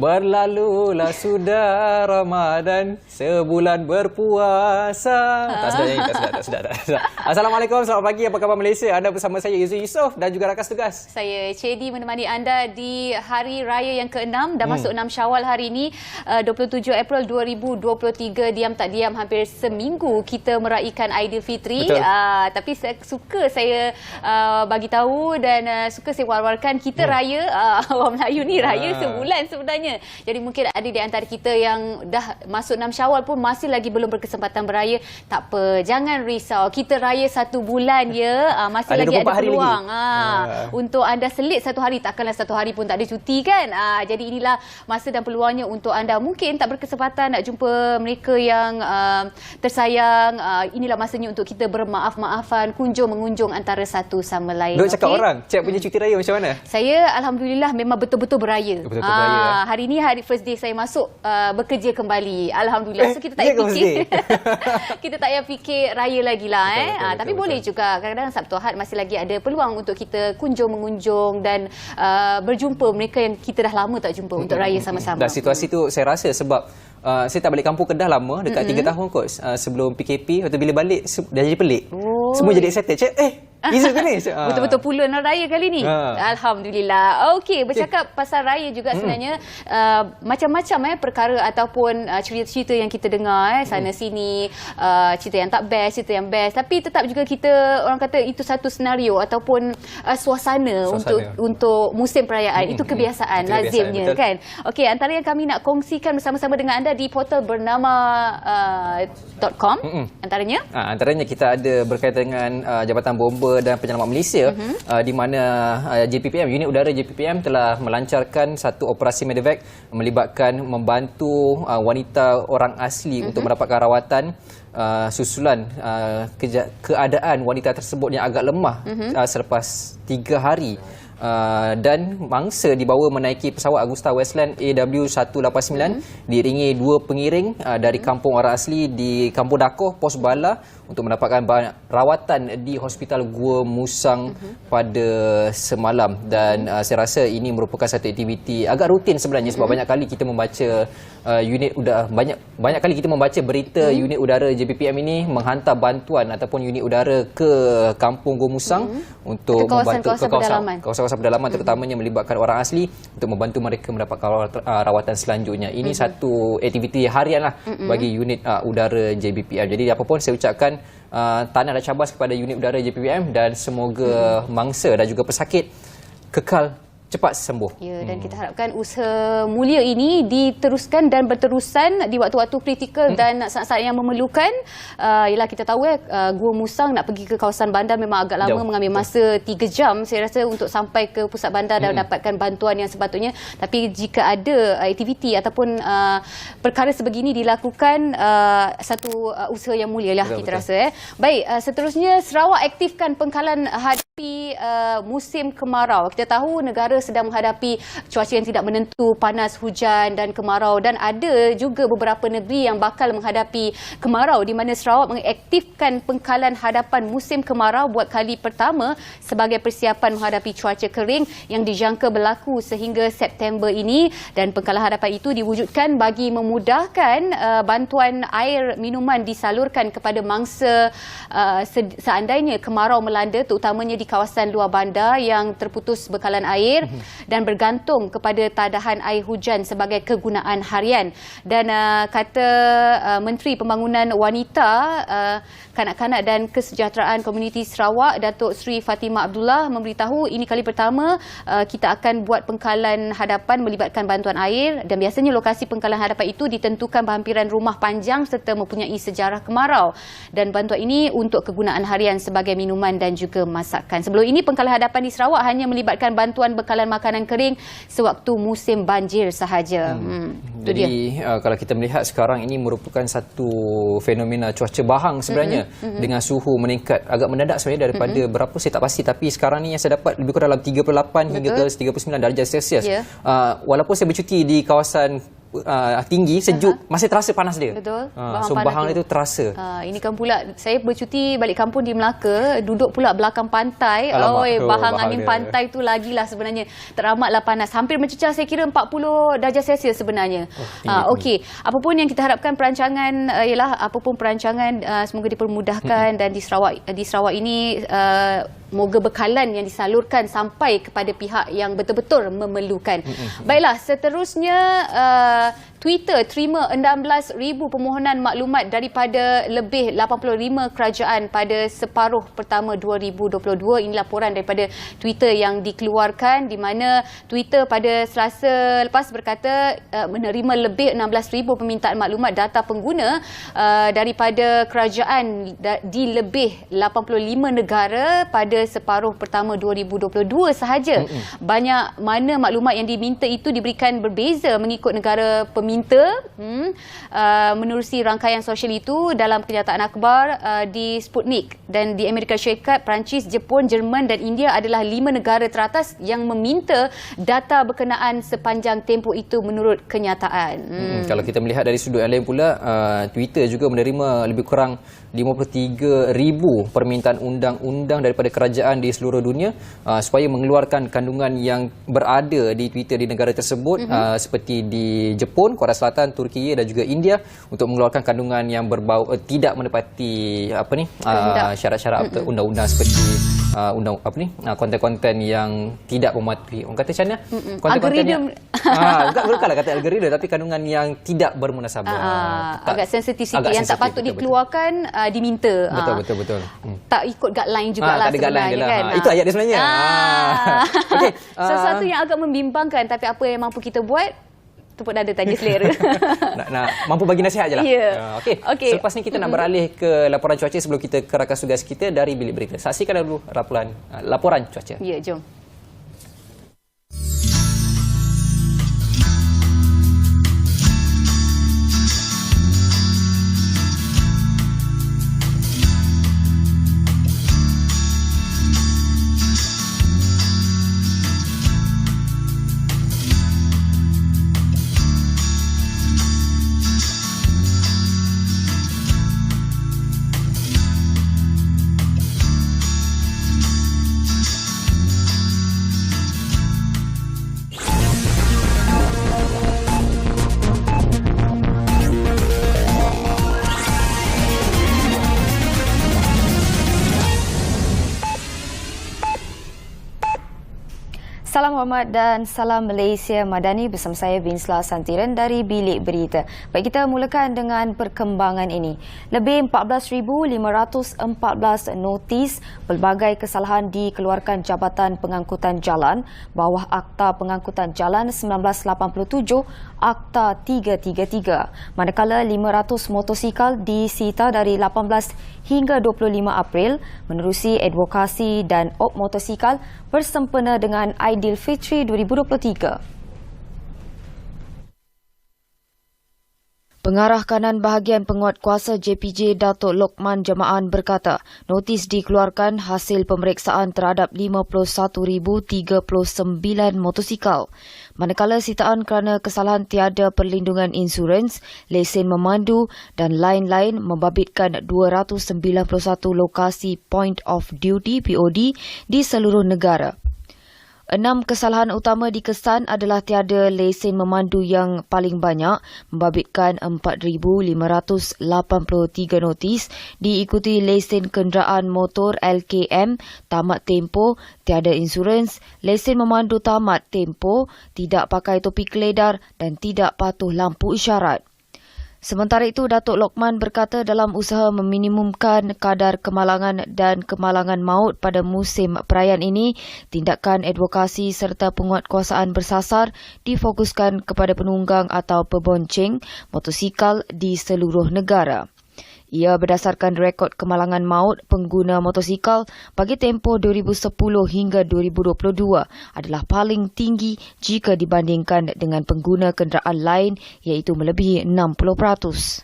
Berlalulah sudah Ramadan, sebulan berpuasa. Tak sedap. Assalamualaikum, selamat pagi. Apa khabar Malaysia? Anda bersama saya Izzy Yusof dan juga rakan tugas. Saya Cedi menemani anda di Hari Raya yang ke-6. Dah masuk 6 Syawal hari ini, 27 April 2023. Diam tak diam hampir seminggu kita meraihkan Aidilfitri. Tapi saya bagi tahu dan suka saya war-warkan kita raya, orang Melayu ni raya sebulan sebenarnya. Jadi mungkin ada di antara kita yang dah masuk 6 Syawal pun masih lagi belum berkesempatan beraya. Tak apa, jangan risau. Kita raya 1 bulan ya. Masih ada lagi ada peluang untuk anda selit 1 hari. Takkanlah 1 hari pun tak ada cuti kan. Jadi inilah masa dan peluangnya untuk anda mungkin tak berkesempatan nak jumpa mereka yang tersayang. Inilah masanya untuk kita bermaaf-maafan, kunjung-mengunjung antara satu sama lain. Duk cakap orang, cik punya cuti raya macam mana? Saya Alhamdulillah memang betul-betul beraya. Betul-betul beraya. Hari ni hari first day saya masuk bekerja kembali. Alhamdulillah. So kita tak payah fikir. Kita tak payah fikir raya lagi lah. Tapi boleh juga. Kadang-kadang Sabtu Ahad masih lagi ada peluang untuk kita kunjung-mengunjung dan berjumpa mereka yang kita dah lama tak jumpa untuk raya sama-sama. Dan situasi tu saya rasa sebab saya tak balik kampung Kedah lama, dekat 3 tahun kot sebelum PKP. Waktu bila balik dah jadi pelik. Semua jadi excited. Cik, Izzul ke ni? Betul-betul puluhan raya kali ni. Alhamdulillah. Okey, bercakap pasal raya juga sebenarnya macam-macam perkara ataupun cerita-cerita yang kita dengar sana sini, cerita yang tak best, cerita yang best, tapi tetap juga kita orang kata itu satu senario ataupun suasana untuk musim perayaan. Itu kebiasaan lazimnya kan. Okey, antara yang kami nak kongsikan bersama-sama dengan anda di portal bernama .com antaranya kita ada berkaitan dengan Jabatan Bomba dan Penyelamat Malaysia, di mana JPPM, unit udara JPPM telah melancarkan satu operasi medevac melibatkan membantu wanita orang asli untuk mendapatkan rawatan susulan keadaan wanita tersebut yang agak lemah selepas 3 hari. Dan mangsa dibawa menaiki pesawat Agusta Westland AW189 diiringi 2 pengiring dari kampung orang asli di Kampung Dakoh, Pos Bala untuk mendapatkan rawatan di Hospital Gua Musang pada semalam. Dan saya rasa ini merupakan satu aktiviti agak rutin sebenarnya sebab banyak kali kita membaca unit udara, banyak kali kita membaca berita unit udara JPPM ini menghantar bantuan ataupun unit udara ke Kampung Gua Musang untuk membantu ke kawasan pedalaman terutamanya melibatkan orang asli untuk membantu mereka mendapatkan rawatan selanjutnya. Ini satu aktiviti harian lah bagi unit udara JPPM. Jadi apa pun saya ucapkan tahniah dan cabas kepada unit udara JPPM dan semoga mangsa dan juga pesakit kekal cepat sembuh. Ya, dan kita harapkan usaha mulia ini diteruskan dan berterusan di waktu-waktu kritikal dan saat-saat yang memerlukan. Yalah, kita tahu Gua Musang nak pergi ke kawasan bandar memang agak lama, mengambil masa 3 jam saya rasa untuk sampai ke pusat bandar dan dapatkan bantuan yang sepatutnya. Tapi jika ada aktiviti ataupun perkara sebegini dilakukan, satu usaha yang mulia lah kita rasa. Baik, seterusnya Sarawak aktifkan pengkalan hadapi musim kemarau. Kita tahu negara sedang menghadapi cuaca yang tidak menentu, panas, hujan dan kemarau, dan ada juga beberapa negeri yang bakal menghadapi kemarau di mana Sarawak mengaktifkan pengkalan hadapan musim kemarau buat kali pertama sebagai persiapan menghadapi cuaca kering yang dijangka berlaku sehingga September ini. Dan pengkalan hadapan itu diwujudkan bagi memudahkan bantuan air minuman disalurkan kepada mangsa seandainya kemarau melanda, terutamanya di kawasan luar bandar yang terputus bekalan air dan bergantung kepada tadahan air hujan sebagai kegunaan harian. Dan kata Menteri Pembangunan Wanita, Kanak-kanak dan Kesejahteraan Komuniti Sarawak, Datuk Seri Fatimah Abdullah memberitahu ini kali pertama kita akan buat pengkalan hadapan melibatkan bantuan air, dan biasanya lokasi pengkalan hadapan itu ditentukan berhampiran rumah panjang serta mempunyai sejarah kemarau, dan bantuan ini untuk kegunaan harian sebagai minuman dan juga masakan. Sebelum ini pengkalan hadapan di Sarawak hanya melibatkan bantuan bekalan makanan kering sewaktu musim banjir sahaja. Jadi kalau kita melihat sekarang ini merupakan satu fenomena cuaca bahang sebenarnya, dengan suhu meningkat agak mendadak sebenarnya daripada berapa saya tak pasti, tapi sekarang ni yang saya dapat lebih kurang dalam 38 hingga ke 39 darjah Celsius. Walaupun saya bercuti di kawasan tinggi, sejuk, masih terasa panas dia. Betul. So bahang itu terasa. Ini kan pula saya bercuti balik kampung di Melaka, duduk pula belakang pantai. Alamak, Bahang angin dia. pantai tu lagilah sebenarnya teramatlah panas. Hampir mencecah saya kira 40 darjah Celsius sebenarnya. Okey, apapun yang kita harapkan perancangan ialah apapun perancangan semoga dipermudahkan dan di Sarawak ini moga bekalan yang disalurkan sampai kepada pihak yang betul-betul memerlukan. Baiklah, seterusnya Twitter terima 16,000 permohonan maklumat daripada lebih 85 kerajaan pada separuh pertama 2022. Ini laporan daripada Twitter yang dikeluarkan, di mana Twitter pada Selasa lepas berkata menerima lebih 16,000 permintaan maklumat data pengguna daripada kerajaan di lebih 85 negara pada separuh pertama 2022 sahaja. Banyak mana maklumat yang diminta itu diberikan berbeza mengikut negara peminta. Menerusi rangkaian sosial itu dalam kenyataan akhbar di Sputnik, dan di Amerika Syarikat, Perancis, Jepun, Jerman dan India adalah 5 negara teratas yang meminta data berkenaan sepanjang tempoh itu menurut kenyataan. Kalau kita melihat dari sudut yang lain pula, Twitter juga menerima lebih kurang 53,000 permintaan undang-undang daripada kerajaan di seluruh dunia supaya mengeluarkan kandungan yang berada di Twitter di negara tersebut, seperti di Jepun, Korea Selatan, Turki dan juga India, untuk mengeluarkan kandungan yang berbau tidak menepati syarat-syarat undang-undang seperti konten-konten yang tidak mematuhi. Orang kata macam mana? Konten-konten yang bukanlah kata algoritma, tapi kandungan yang tidak bermunasabah. Agak sensitif sikit, yang tak patut dikeluarkan diminta. Betul. Tak ikut guideline jugalah sebenarnya kan. Itu ayat dia sebenarnya. Okay. Sesuatu yang agak membimbangkan, tapi apa yang mampu kita buat, tepuk dada tanya selera. nak mampu bagi nasihat je lah. Okey. Selepas ni kita nak beralih ke laporan cuaca sebelum kita ke rakan tugas kita dari bilik berita. Saksikan dulu laporan cuaca. Ya, jom. Salam hormat dan salam Malaysia Madani, bersama saya Vinsla Santiran dari Bilik Berita. Baik, kita mulakan dengan perkembangan ini. Lebih 14,514 notis pelbagai kesalahan dikeluarkan Jabatan Pengangkutan Jalan bawah Akta Pengangkutan Jalan 1987 Akta 333. Manakala 500 motosikal disita dari 18 hingga 25 April menerusi advokasi dan op motosikal bersempena dengan Aidilfitri 2023. Pengarah Kanan Bahagian Penguatkuasa JPJ Datuk Lokman Jamaan berkata, notis dikeluarkan hasil pemeriksaan terhadap 51,039 motosikal. Manakala sitaan kerana kesalahan tiada perlindungan insurans, lesen memandu dan lain-lain membabitkan 291 lokasi Point of Duty POD di seluruh negara. 6 kesalahan utama dikesan adalah tiada lesen memandu yang paling banyak, membabitkan 4,583 notis, diikuti lesen kenderaan motor LKM tamat tempoh, tiada insurans, lesen memandu tamat tempoh, tidak pakai topi keledar dan tidak patuh lampu isyarat. Sementara itu, Datuk Lokman berkata dalam usaha meminimumkan kadar kemalangan dan kemalangan maut pada musim perayaan ini, tindakan advokasi serta penguatkuasaan bersasar difokuskan kepada penunggang atau pebonceng motosikal di seluruh negara. Ia berdasarkan rekod kemalangan maut pengguna motosikal bagi tempoh 2010 hingga 2022 adalah paling tinggi jika dibandingkan dengan pengguna kenderaan lain, iaitu melebihi 60%.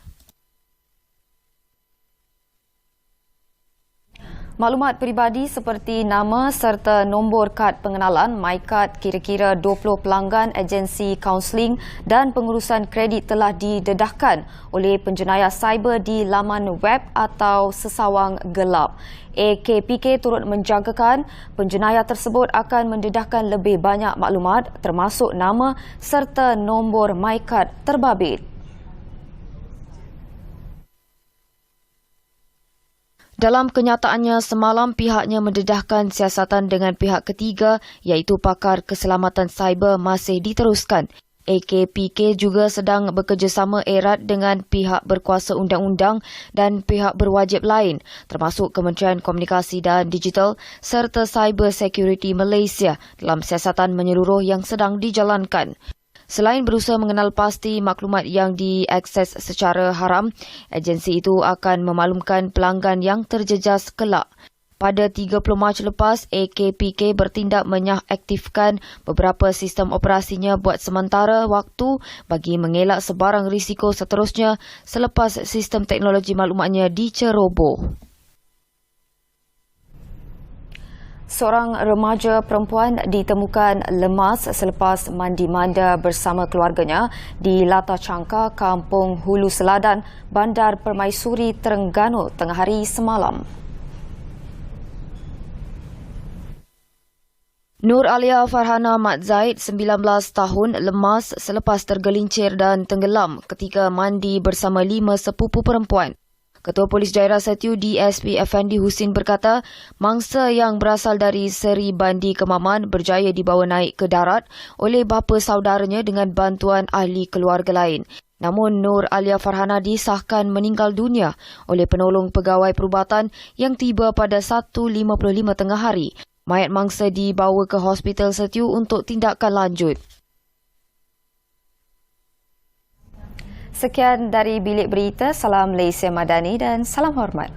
Maklumat peribadi seperti nama serta nombor kad pengenalan MyCard kira-kira 20 pelanggan agensi kaunseling dan pengurusan kredit telah didedahkan oleh penjenayah cyber di laman web atau sesawang gelap. AKPK turut menjangkakan penjenayah tersebut akan mendedahkan lebih banyak maklumat termasuk nama serta nombor MyCard terbabit. Dalam kenyataannya semalam, pihaknya mendedahkan siasatan dengan pihak ketiga iaitu pakar keselamatan cyber masih diteruskan. AKPK juga sedang bekerjasama erat dengan pihak berkuasa undang-undang dan pihak berwajib lain termasuk Kementerian Komunikasi dan Digital serta Cyber Security Malaysia dalam siasatan menyeluruh yang sedang dijalankan. Selain berusaha mengenal pasti maklumat yang diakses secara haram, agensi itu akan memaklumkan pelanggan yang terjejas kelak. Pada 30 Mac lepas, AKPK bertindak menyaktifkan beberapa sistem operasinya buat sementara waktu bagi mengelak sebarang risiko seterusnya selepas sistem teknologi maklumatnya diceroboh. Seorang remaja perempuan ditemukan lemas selepas mandi-manda bersama keluarganya di Lata Cangka, Kampung Hulu Seladan, Bandar Permaisuri, Terengganu tengah hari semalam. Nur Alia Farhana Mat Zaid, 19 tahun, lemas selepas tergelincir dan tenggelam ketika mandi bersama 5 sepupu perempuan. Ketua Polis Daerah Setiu DSP Effendi Husin berkata, mangsa yang berasal dari Seri Bandi Kemaman berjaya dibawa naik ke darat oleh bapa saudaranya dengan bantuan ahli keluarga lain. Namun Nur Alia Farhana disahkan meninggal dunia oleh penolong pegawai perubatan yang tiba pada 1.55 tengah hari. Mayat mangsa dibawa ke Hospital Setiu untuk tindakan lanjut. Sekian dari Bilik Berita. Salam Malaysia Madani dan salam hormat.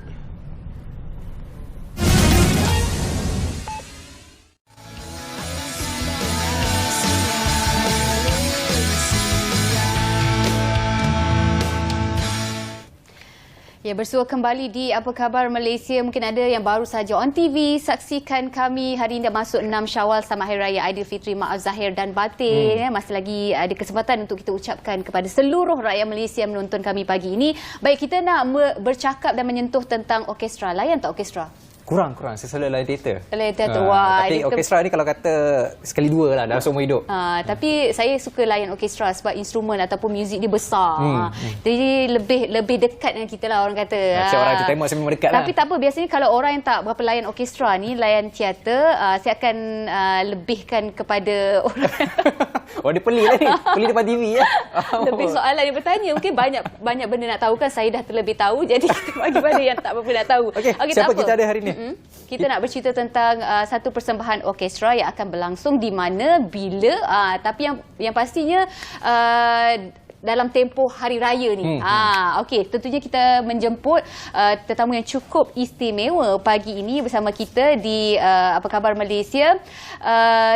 Ya, bersua kembali di Apa Khabar Malaysia. Mungkin ada yang baru saja on TV. Saksikan kami hari ini dah masuk 6 Syawal sama Hari Raya Aidilfitri, maaf zahir dan batin. Masih lagi ada kesempatan untuk kita ucapkan kepada seluruh rakyat Malaysia yang menonton kami pagi ini. Baik, kita nak bercakap dan menyentuh tentang orkestra. Layan tak orkestra? Kurang. Saya selalu lain teater. Lain teater. Wah, tapi orkestra ni kalau kata sekali dua lah dalam seumur hidup. Tapi saya suka layan orkestra sebab instrumen ataupun muzik dia besar. Jadi lebih dekat dengan kita lah orang kata. Macam orang tu tembak saya memang dekat lah. Tapi tak apa, biasanya kalau orang yang tak berapa layan orkestra ni, layan teater, saya akan lebihkan kepada orang. Oh, dia peli lah ni. Peli depan TV ya. Lebih soalan dia bertanya. Mungkin banyak benda nak tahu kan. Saya dah terlebih tahu. Jadi kita bagi pada yang tak berapa nak tahu. Okey, siapa kita ada hari ni? Kita nak bercerita tentang satu persembahan orkestra yang akan berlangsung di mana, bila, tapi yang pastinya dalam tempoh hari raya ni. Okey, tentunya kita menjemput tetamu yang cukup istimewa pagi ini bersama kita di Apa Khabar Malaysia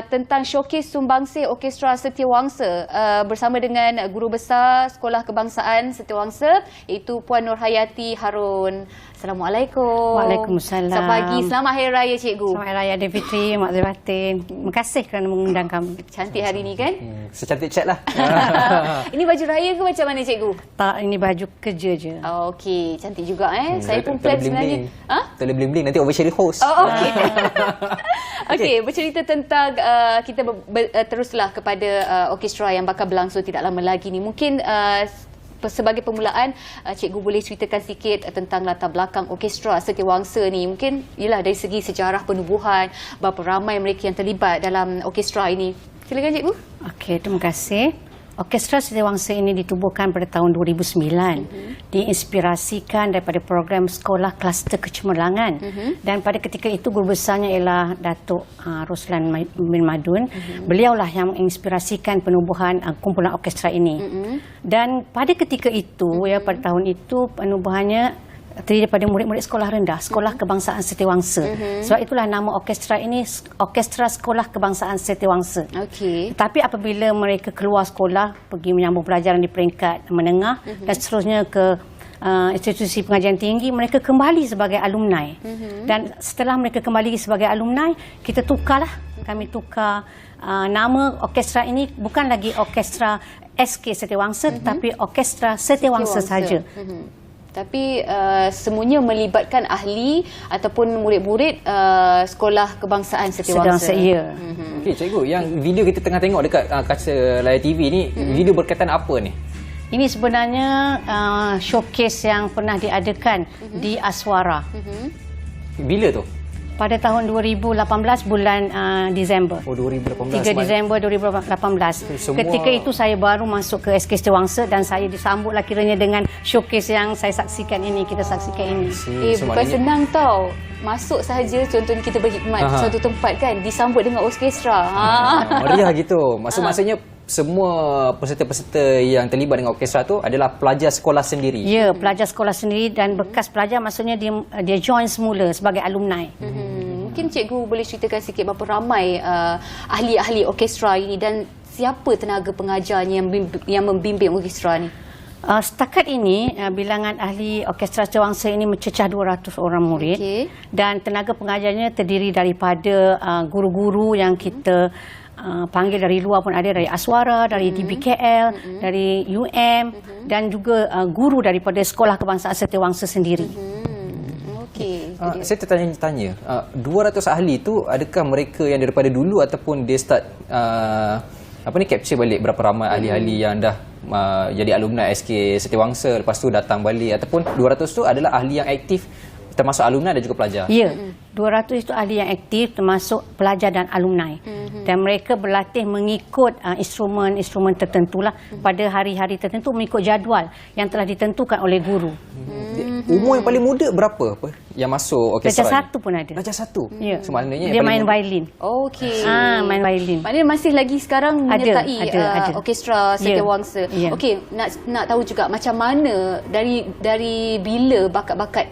tentang showcase sumbangsih Orkestra Setiawangsa bersama dengan Guru Besar Sekolah Kebangsaan Setiawangsa iaitu Puan Nurhayati Harun. Assalamualaikum. Waalaikumsalam. Selamat pagi. Selamat Hari Raya, Cikgu. Selamat Hari Raya Aidilfitri, Mak Zahir Batin. Terima kasih kerana mengundang kami. Cantik hari ni kan? Secantik chat lah. Ini baju raya ke macam mana, Cikgu? Tak, ini baju kerja je. Okey, cantik juga Saya pun plan sebenarnya. Boleh bling-bling, nanti overshare host. Okey. Okey, bercerita tentang kita teruslah kepada orkestra yang bakal berlangsung tidak lama lagi ni. Mungkin sebagai permulaan, Cikgu boleh ceritakan sikit tentang latar belakang Orkestra Setiawangsa ni. Mungkin ialah dari segi sejarah penubuhan, berapa ramai mereka yang terlibat dalam orkestra ini. Silakan, Cikgu. Okey, terima kasih. Orkestra Setiawangsa ini ditubuhkan pada tahun 2009. Diinspirasikan daripada program sekolah kluster kecemerlangan. Dan pada ketika itu guru besarnya ialah Datuk Roslan bin Madun. Beliaulah yang menginspirasikan penubuhan kumpulan orkestra ini. Dan pada ketika itu, ya pada tahun itu penubuhannya terdiri daripada murid-murid sekolah rendah, Sekolah Kebangsaan Setiawangsa. Sebab itulah nama orkestra ini Orkestra Sekolah Kebangsaan Setiawangsa. Okey. Tapi apabila mereka keluar sekolah, pergi menyambung pelajaran di peringkat menengah dan seterusnya ke institusi pengajian tinggi, mereka kembali sebagai alumni. Dan setelah mereka kembali sebagai alumni, kita tukarlah. Kami tukar nama orkestra ini bukan lagi orkestra SK Setiawangsa, tetapi orkestra Setiawangsa saja. Tapi semuanya melibatkan ahli ataupun murid-murid sekolah kebangsaan Setiawangsa. Ya. Okey, cikgu, yang video kita tengah tengok dekat kaca layar TV ni, video berkaitan apa ni? Ini sebenarnya showcase yang pernah diadakan di Aswara. Bila tu? Pada tahun 2018 bulan Disember. Oh, 2018. 3 Disember 2018. Semua... Ketika itu saya baru masuk ke SK Setiawangsa dan saya disambutlah kiranya dengan showcase yang saya saksikan ini, kita saksikan ini. Bukan senang tau. Masuk sahaja, contohnya kita berkhidmat suatu tempat kan, disambut dengan orkestra. Meriah gitu. Maksudnya semua peserta-peserta yang terlibat dengan orkestra tu adalah pelajar sekolah sendiri. Ya, pelajar sekolah sendiri dan bekas pelajar, maksudnya dia join semula sebagai alumni. Mungkin cikgu boleh ceritakan sikit berapa ramai ahli-ahli orkestra ini dan siapa tenaga pengajarnya yang membimbing orkestra ni? Setakat ini, bilangan ahli orkestra Setiawangsa ini mencecah 200 orang murid. Dan tenaga pengajarnya terdiri daripada guru-guru yang kita panggil dari luar pun ada, dari Aswara, dari DBKL, dari UM dan juga guru daripada Sekolah Kebangsaan Setiawangsa sendiri. Saya tertanya-tanya, 200 ahli tu adakah mereka yang daripada dulu ataupun dia start capture balik berapa ramai ahli-ahli yang dah jadi alumni SK Setiawangsa, lepas tu datang balik, ataupun 200 tu adalah ahli yang aktif termasuk alumni dan juga pelajar? Ya, 200 itu ahli yang aktif termasuk pelajar dan alumni. Dan mereka berlatih mengikut instrumen-instrumen tertentulah pada hari-hari tertentu, mengikut jadual yang telah ditentukan oleh guru. Umur yang paling muda berapa yang masuk orkestra? Darjah 1 pun ada. Darjah 1? Ya. So, maknanya dia main violin. Okey. Main violin. Maknanya masih lagi sekarang menyertai ada. orkestra Setiawangsa. Okey, nak tahu juga macam mana dari bila bakat-bakat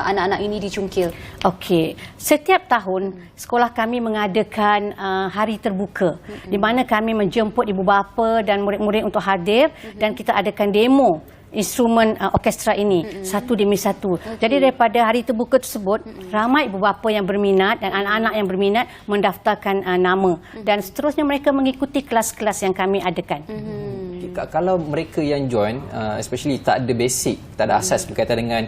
anak-anak ini dicungkil? Okey, setiap tahun sekolah kami mengadakan hari terbuka di mana kami menjemput ibu bapa dan murid-murid untuk hadir dan kita adakan demo instrumen orkestra ini satu demi satu. Jadi daripada hari terbuka tersebut, ramai ibu bapa yang berminat dan anak-anak yang berminat mendaftarkan nama dan seterusnya mereka mengikuti kelas-kelas yang kami adakan. Kalau mereka yang join, especially tak ada basic, tak ada asas berkaitan dengan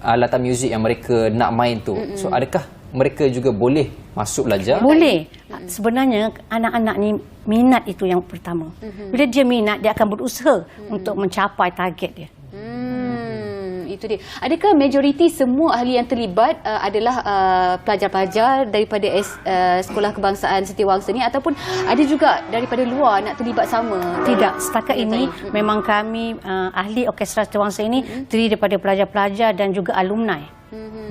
alatan muzik yang mereka nak main tu, so adakah mereka juga boleh masuk belajar? Boleh. Sebenarnya anak-anak ni minat itu yang pertama. Bila dia minat, dia akan berusaha untuk mencapai target dia. Itu dia. Adakah majoriti semua ahli yang terlibat adalah pelajar-pelajar daripada Sekolah Kebangsaan Setiawangsa ni ataupun ada juga daripada luar nak terlibat sama? Tidak. Setakat ini memang kami ahli orkestra Setiawangsa ini terdiri daripada pelajar-pelajar dan juga alumni.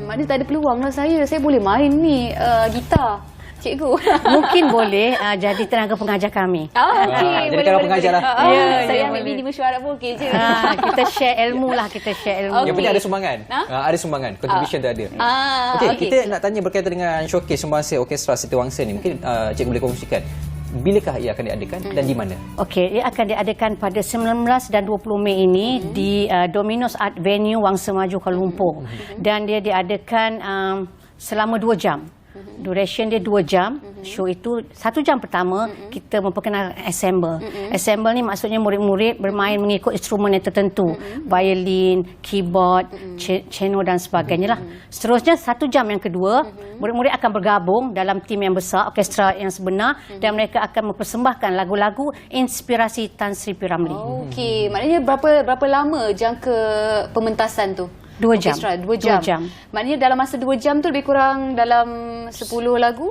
Maknanya tak ada peluang lah saya boleh main ni gitar. Cikgu. Mungkin boleh jadi tenaga pengajar kami. Okey, jadi tenaga pengajar lah. Saya ambil bini mesyuarat pun okey je. Kita share ilmu lah, Yang penting ada sumbangan. Ada sumbangan, contribution tu ada. Okey, kita nak tanya berkaitan dengan showcase sumbangsi orkestra Setiawangsa ni. Mungkin cikgu boleh kongsikan. Bilakah ia akan diadakan dan di mana? Okey, ia akan diadakan pada 19 dan 20 Mei ini di Domino's Art Venue Wangsa Maju Kuala Lumpur. Dan dia diadakan selama 2 jam. Duration dia 2 jam. Show itu 1 jam pertama kita memperkenalkan ensemble. Ensemble ni maksudnya murid-murid bermain mengikut instrumen yang tertentu. Violin, keyboard, cello dan sebagainya lah. Seterusnya 1 jam yang kedua, murid-murid akan bergabung dalam tim yang besar, orkestra yang sebenar dan mereka akan mempersembahkan lagu-lagu inspirasi Tan Sri P. Ramlee. Okey, maknanya berapa lama jangka pementasan tu? 2 jam. Orkestra, 2 jam. Maknanya dalam masa 2 jam tu lebih kurang dalam 10 lagu?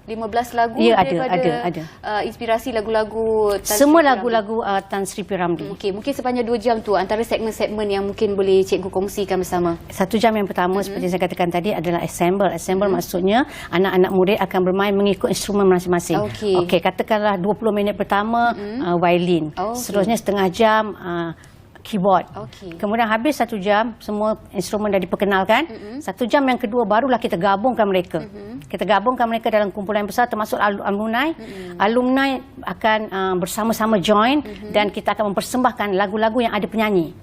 15 lagu? Ya, ada. Inspirasi lagu-lagu semua lagu-lagu Tan Sri P. Ramlee. Okey, mungkin sepanjang 2 jam tu antara segmen-segmen yang mungkin boleh cikgu kongsikan bersama. 1 jam yang pertama seperti saya katakan tadi adalah ensemble. Ensemble maksudnya anak-anak murid akan bermain mengikut instrumen masing-masing. Okey, katakanlah 20 minit pertama violin. Seterusnya setengah jam keyboard. Okey. Kemudian habis 1 jam, semua instrumen dah diperkenalkan. 1 jam yang kedua barulah kita gabungkan mereka. Kita gabungkan mereka dalam kumpulan yang besar termasuk alumni. Alumni akan bersama-sama join dan kita akan mempersembahkan lagu-lagu yang ada penyanyi.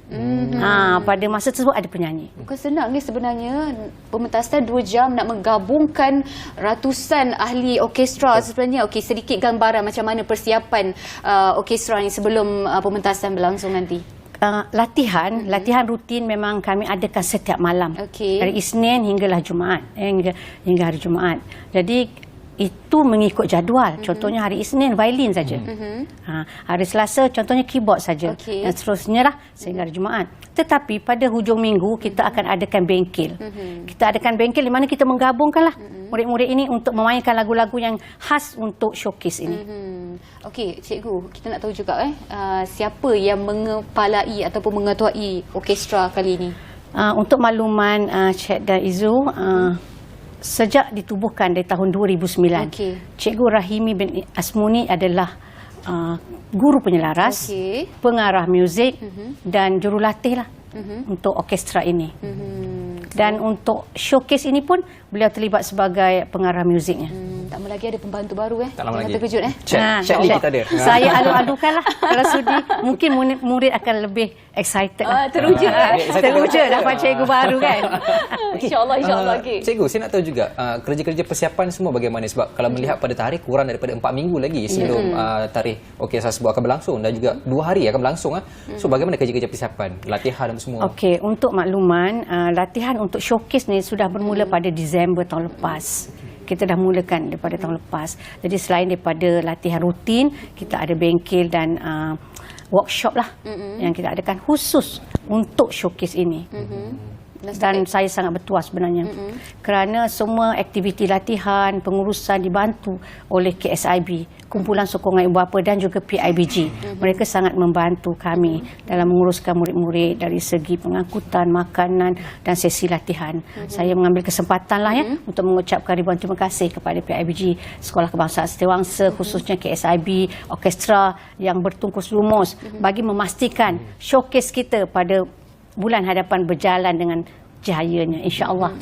Pada masa tersebut ada penyanyi. Bukan senang ni sebenarnya, pementasan 2 jam nak menggabungkan ratusan ahli orkestra. Sebenarnya sedikit gambaran macam mana persiapan orkestra ni sebelum pementasan berlangsung nanti. Latihan rutin memang kami adakan setiap malam. Okey. Dari Isnin hinggalah Jumaat, hingga hari Jumaat. Jadi itu mengikut jadual. Contohnya hari Isnin violin saja. Hari Selasa contohnya keyboard saja. Okey. Dan seterusnya lah sehingga hari Jumaat. Tetapi pada hujung minggu kita akan adakan bengkel. Kita adakan bengkel di mana kita menggabungkanlah murid-murid ini untuk memainkan lagu-lagu yang khas untuk showcase ini. Okey, cikgu, kita nak tahu juga siapa yang mengepalai ataupun mengetuai orkestra kali ini? Untuk makluman Cik dan Izu, sejak ditubuhkan dari tahun 2009, Okey. Cikgu Rahimi bin Asmuni adalah guru penyelaras, pengarah muzik dan jurulatih lah untuk orkestra ini. Dan untuk showcase ini pun beliau terlibat sebagai pengarah muziknya. Tak lama lagi ada pembantu baru Tak lama lagi. Terkejut Cik Lee kita ada. Saya adu-adukan lah kalau sudi. Mungkin murid akan lebih excited lah. Teruja. Teruja dapat cikgu baru kan. InsyaAllah. Okay. Cikgu, saya nak tahu juga kerja-kerja persiapan semua bagaimana, sebab kalau melihat pada tarikh kurang daripada 4 minggu lagi sebelum tarikh orkestra tersebut akan berlangsung dan juga 2 hari akan berlangsung. So bagaimana kerja-kerja persiapan, latihan dan semua? Okey, untuk makluman, latihan untuk showcase ni sudah bermula pada Disember tahun lepas. Kita dah mulakan daripada tahun lepas. Jadi selain daripada latihan rutin, kita ada bengkel dan workshop lah yang kita adakan khusus untuk showcase ini. Dan saya sangat bertuah sebenarnya kerana semua aktiviti latihan, pengurusan dibantu oleh KSIB, Kumpulan Sokongan Ibu Bapa, dan juga PIBG. Mereka sangat membantu kami dalam menguruskan murid-murid dari segi pengangkutan, makanan dan sesi latihan. Saya mengambil kesempatan lah untuk mengucapkan ribuan terima kasih kepada PIBG, Sekolah Kebangsaan Setiawangsa, khususnya KSIB, orkestra yang bertungkus lumus bagi memastikan showcase kita pada bulan hadapan berjalan dengan jayanya, insya-Allah.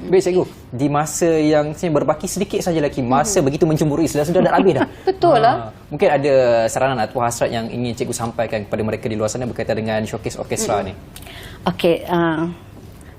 Baik cikgu, di masa yang berbaki sedikit saja lagi, masa begitu mencemburui, sudah dah habis dah. Betul lah. Mungkin ada saranan atau hasrat yang ingin cikgu sampaikan kepada mereka di luar sana berkaitan dengan showcase orkestra ni. Okey,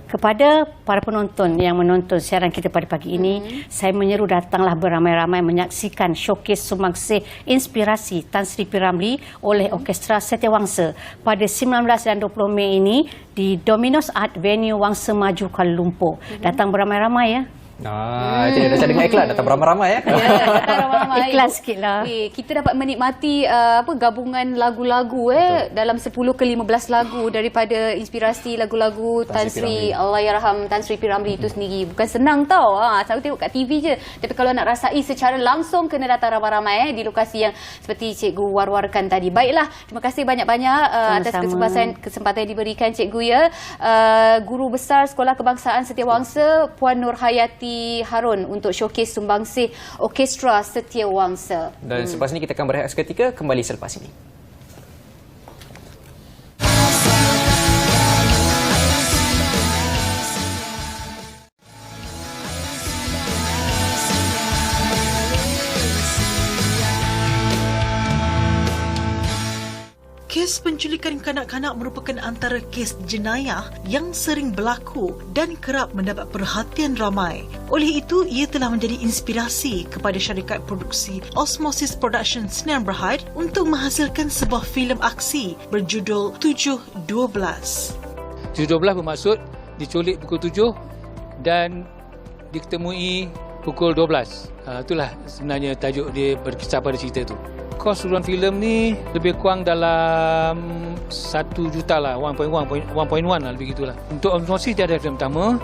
kepada para penonton yang menonton siaran kita pada pagi ini, saya menyeru datanglah beramai-ramai menyaksikan showcase sumbangsi inspirasi Tan Sri P. Ramlee oleh Orkestra Setiawangsa pada 19 dan 20 Mei ini di Domino's Art Venue Wangsa Maju, Kuala Lumpur. Datang beramai-ramai ya. Itu dia dah dengar iklan, datang beramai-ramai ya. Ramai-ramai. Ikhlas sikitlah. Kita dapat menikmati gabungan lagu-lagu dalam 10 ke 15 lagu daripada inspirasi lagu-lagu Tan Sri Allahyarham Tan Sri P. Ramlee itu sendiri. Bukan senang tau. Saya tengok kat TV je. Tapi kalau nak rasai secara langsung, kena datang ramai-ramai di lokasi yang seperti cikgu war-warkan tadi. Baiklah, terima kasih banyak-banyak atas kesempatan yang diberikan cikgu ya. Guru Besar Sekolah Kebangsaan Setiawangsa Puan Nurhayati Harun untuk showcase sumbangsih Orkestra Setiawangsa. Dan selepas ini kita akan berehat seketika, kembali selepas ini. Kes penculikan kanak-kanak merupakan antara kes jenayah yang sering berlaku dan kerap mendapat perhatian ramai. Oleh itu, ia telah menjadi inspirasi kepada syarikat produksi Osmosis Production Sdn Bhd untuk menghasilkan sebuah filem aksi berjudul 7.12. 7.12 bermaksud diculik pukul 7 dan diketemui pukul 12. Itulah sebenarnya tajuk dia berkisah pada cerita itu. Kos keseluruhan filem ni lebih kurang dalam 1 juta lah, 1.1 lah, lebih gitulah. Untuk Osmosis dia ada filem pertama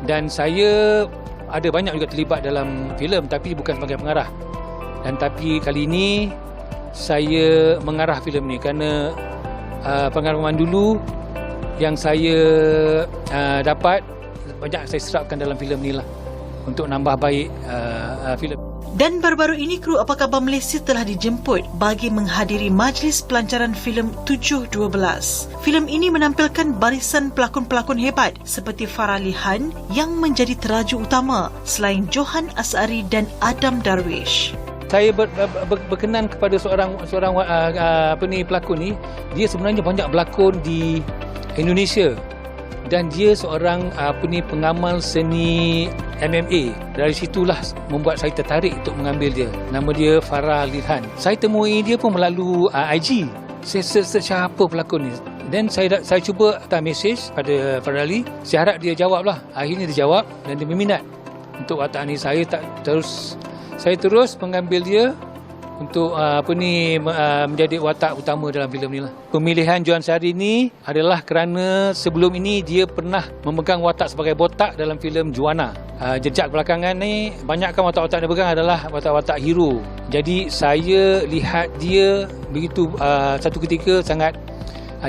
dan saya ada banyak juga terlibat dalam filem tapi bukan sebagai pengarah. Dan tapi kali ini saya mengarah filem ni kerana pengalaman dulu yang saya dapat banyak saya serapkan dalam filem ni lah untuk nambah baik filem. Dan baru-baru ini kru Apa Khabar Malaysia telah dijemput bagi menghadiri majlis pelancaran filem 7/12. Filem ini menampilkan barisan pelakon-pelakon hebat seperti Farah Lihan yang menjadi teraju utama selain Johan Asari dan Adam Darwish. Saya berkenan kepada seorang pelakon ni. Dia sebenarnya banyak berlakon di Indonesia dan dia seorang pengamal seni MMA. Dari situlah membuat saya tertarik untuk mengambil dia. Nama dia Farah Lihan. Saya temui dia pun melalui IG. Saya search siapa pelakon ni. Dan saya cuba hantar mesej pada Farah Ali. Saya harap dia jawablah. Akhirnya dia jawab dan dia berminat untuk watak ni. Saya terus mengambil dia untuk menjadi watak utama dalam filem ni lah. Pemilihan Johan Asari ni adalah kerana sebelum ini dia pernah memegang watak sebagai botak dalam filem Juana. Jejak belakangan ni banyakkan watak-watak dia pegang adalah watak-watak hero. Jadi saya lihat dia begitu satu ketika sangat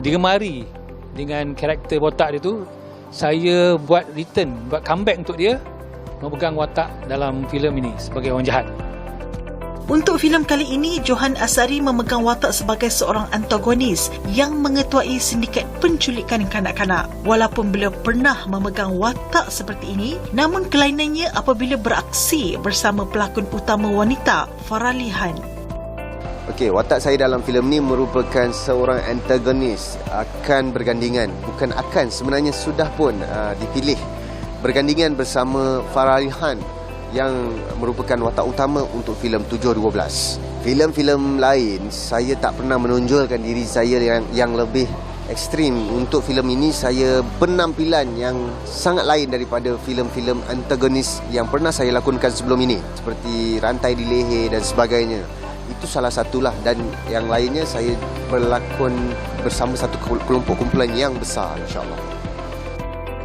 digemari dengan karakter botak dia tu. Saya buat comeback untuk dia memegang watak dalam filem ini sebagai orang jahat. Untuk filem kali ini, Johan Asari memegang watak sebagai seorang antagonis yang mengetuai sindiket penculikan kanak-kanak. Walaupun beliau pernah memegang watak seperti ini, namun kelainannya apabila beraksi bersama pelakon utama wanita, Farah Lihan. Okey, watak saya dalam filem ni merupakan seorang antagonis, akan bergandingan. Bukan akan, sebenarnya sudah pun dipilih bergandingan bersama Farah Lihan yang merupakan watak utama untuk filem 7/12. Filem-filem lain saya tak pernah menonjolkan diri saya yang lebih ekstrim. Untuk filem ini saya penampilan yang sangat lain daripada filem-filem antagonis yang pernah saya lakonkan sebelum ini, seperti Rantai di Leher dan sebagainya. Itu salah satulah, dan yang lainnya saya berlakon bersama satu kelompok kumpulan yang besar, insya-Allah.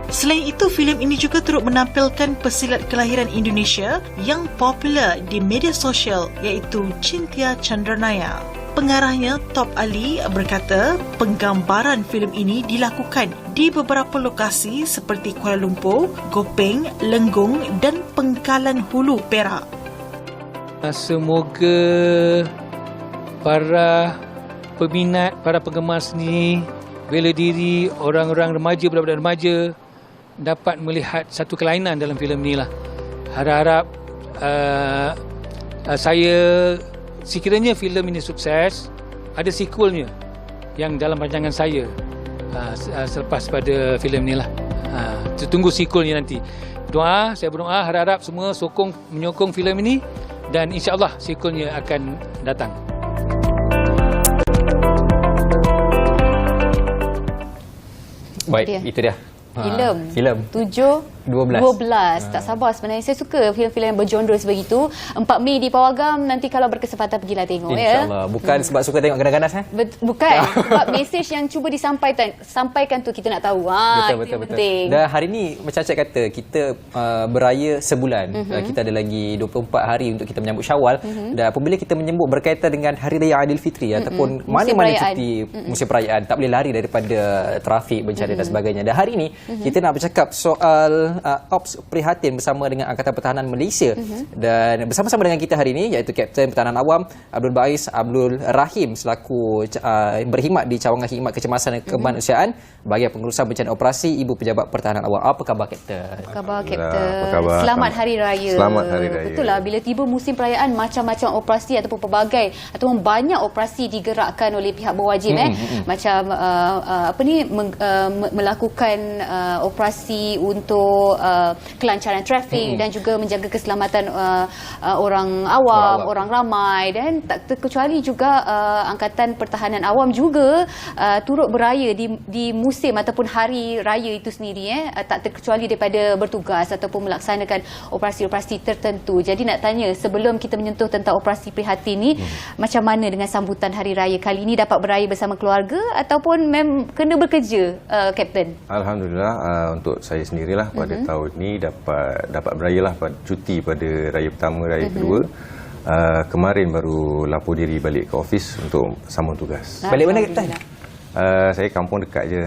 Selain itu, filem ini juga turut menampilkan pesilat kelahiran Indonesia yang popular di media sosial iaitu Cynthia Chandranaya. Pengarahnya, Top Ali, berkata penggambaran filem ini dilakukan di beberapa lokasi seperti Kuala Lumpur, Gopeng, Lenggong dan Pengkalan Hulu, Perak. Semoga para peminat, para penggemar seni, bela diri, orang-orang remaja, budak-budak remaja dapat melihat satu kelainan dalam filem ni lah. Harap-harap saya, sekiranya filem ini sukses, ada sequelnya yang dalam rancangan saya selepas pada filem ni lah. Tunggu sequelnya nanti. Saya berdoa, harap-harap semua menyokong filem ini dan insya-Allah sequelnya akan datang. Baik, itu dia. Filem 7/12. Tak sabar sebenarnya. Saya suka filem-filem yang bergenre sebegitu. 4 Mei di Pawagam, nanti kalau berkesempatan pergilah tengok. InsyaAllah. Bukan sebab suka tengok ganas-ganas. Bukan. Sebab mesej yang cuba disampaikan tu kita nak tahu. Betul. Dan hari ni macam Cik kata, kita beraya sebulan. Kita ada lagi 24 hari untuk kita menyambut Syawal. Dan apabila kita menyambut berkaitan dengan Hari Raya Aidilfitri ataupun mana-mana cuti musim perayaan, tak boleh lari daripada trafik, bencana dan sebagainya. Dan hari ni kita nak bercakap soal Ops Prihatin bersama dengan Angkatan Pertahanan Malaysia. Dan bersama-sama dengan kita hari ini iaitu Kapten Pertahanan Awam Abdul Baiz Abdul Rahim selaku berkhidmat di Cawangan Khidmat Kecemasan dan Kemanusiaan bahagian pengurusan bencana operasi Ibu Pejabat Pertahanan Awam. Apa khabar, Kapten? Apa khabar, Kapten? Selamat Hari Raya. Selamat Hari Raya. Betul lah, bila tiba musim perayaan, macam-macam operasi ataupun pelbagai ataupun banyak operasi digerakkan oleh pihak berwajib. Macam melakukan operasi untuk kelancaran trafik dan juga menjaga keselamatan orang awam, orang ramai, dan tak terkecuali juga Angkatan Pertahanan Awam juga turut beraya di musim ataupun hari raya itu sendiri, tak terkecuali daripada bertugas ataupun melaksanakan operasi-operasi tertentu. Jadi nak tanya, sebelum kita menyentuh tentang operasi prihatin ni, macam mana dengan sambutan hari raya kali ini? Dapat beraya bersama keluarga ataupun kena bekerja, Kapten? Alhamdulillah, untuk saya sendirilah pada tahun ni dapat berayalah cuti pada raya pertama, raya kedua. Kemarin baru lapor diri balik ke ofis untuk sambung tugas. Balik mana, Kapten? Saya kampung dekat je,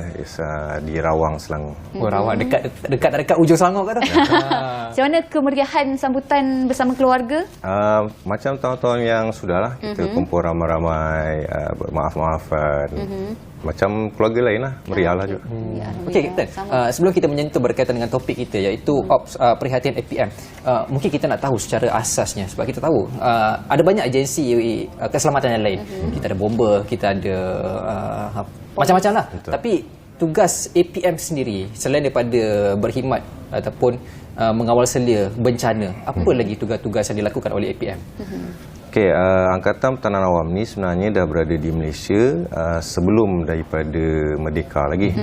di Rawang, Selangor. Rawang dekat ujung Selangor kat tu. Macam mana kemeriahan sambutan bersama keluarga? Macam tahun-tahun yang sudahlah, kita kumpul ramai-ramai, bermaaf-maafan. Macam keluarga lain lah, meriah lah juga. Okey, Kapten. Sebelum kita menyentuh berkaitan dengan topik kita, iaitu Ops Perhatian APM, mungkin kita nak tahu secara asasnya, sebab kita tahu ada banyak agensi keselamatan yang lain. Kita ada bomber, kita ada macam-macam lah. Betul. Tapi tugas APM sendiri, selain daripada berkhidmat ataupun mengawal selia bencana, apa lagi tugas-tugas yang dilakukan oleh APM? Okey, Angkatan Pertahanan Awam ni sebenarnya dah berada di Malaysia sebelum daripada merdeka lagi.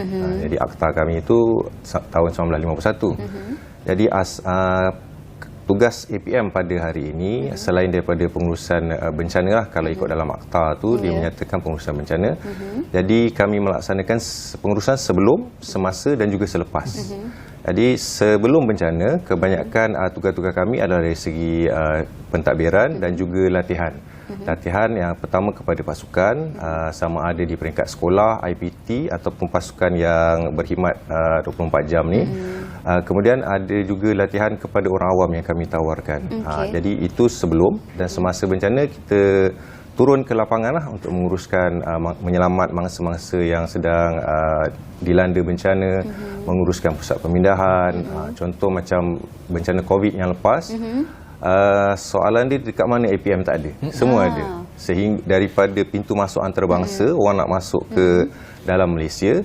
Jadi akta kami itu tahun 1951. Jadi tugas APM pada hari ini selain daripada pengurusan bencana lah, kalau ikut dalam akta tu dia menyatakan pengurusan bencana. Jadi kami melaksanakan pengurusan sebelum, semasa dan juga selepas. Jadi sebelum bencana, kebanyakan tugas-tugas kami adalah dari segi pentadbiran dan juga latihan. Latihan yang pertama kepada pasukan, sama ada di peringkat sekolah, IPT ataupun pasukan yang berkhidmat 24 jam ni. Kemudian ada juga latihan kepada orang awam yang kami tawarkan. Jadi itu sebelum, dan semasa bencana kita turun ke lapangan lah untuk menguruskan menyelamat mangsa-mangsa yang sedang dilanda bencana, menguruskan pusat pemindahan. Contoh macam bencana COVID yang lepas, soalan dia dekat mana APM tak ada. Semua ada. Sehingga daripada pintu masuk antarabangsa, orang nak masuk ke dalam Malaysia,